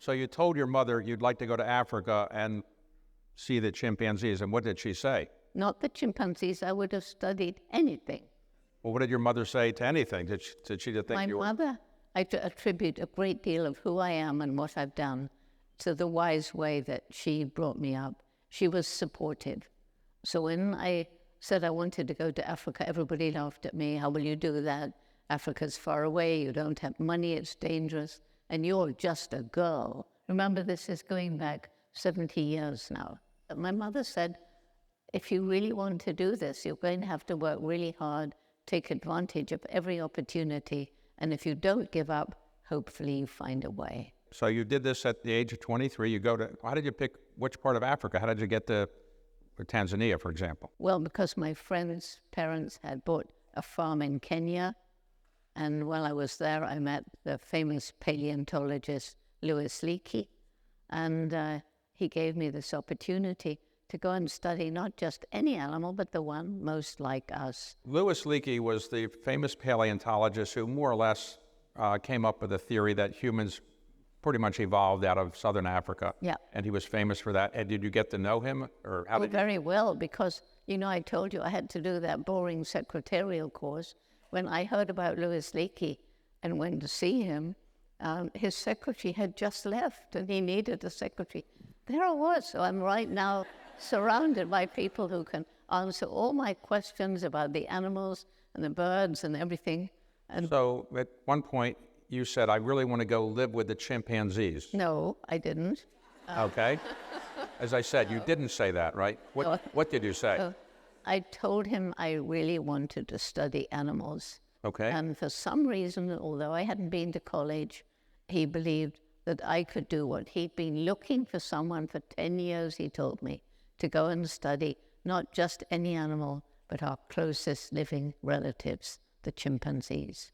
So you told your mother you'd like to go to Africa and see the chimpanzees, and what did she say? Not the chimpanzees. I would have studied anything. Well, what did your mother say to anything? Did she think My you were... mother, I attribute a great deal of who I am and what I've done to the wise way that she brought me up. She was supportive. So when I said I wanted to go to Africa, everybody laughed at me. How will you do that? Africa's far away. You don't have money. It's dangerous. And you're just a girl. Remember, this is going back 70 years now. But my mother said, if you really want to do this, you're going to have to work really hard, take advantage of every opportunity, and if you don't give up, hopefully you find a way. So you did this at the age of 23. How did you pick which part of Africa? How did you get to Tanzania, for example? Well, because my friend's parents had bought a farm in Kenya, and while I was there, I met the famous paleontologist Louis Leakey, and he gave me this opportunity to go and study not just any animal, but the one most like us. Louis Leakey was the famous paleontologist who more or less came up with a theory that humans pretty much evolved out of southern Africa. Yeah. And he was famous for that. And did you get to know him? Or how did you... Very well, because, you know, I told you I had to do that boring secretarial course. When I heard about Louis Leakey and went to see him, his secretary had just left and he needed a secretary. There I was. So I'm right now surrounded by people who can answer all my questions about the animals and the birds and everything. And so at one point you said, I really want to go live with the chimpanzees. No, I didn't. Okay. As I said, you didn't say that, right? What did you say? I told him I really wanted to study animals. Okay. And for some reason, although I hadn't been to college, he believed that I could do what he'd been looking for someone for 10 years, he told me, to go and study not just any animal, but our closest living relatives, the chimpanzees.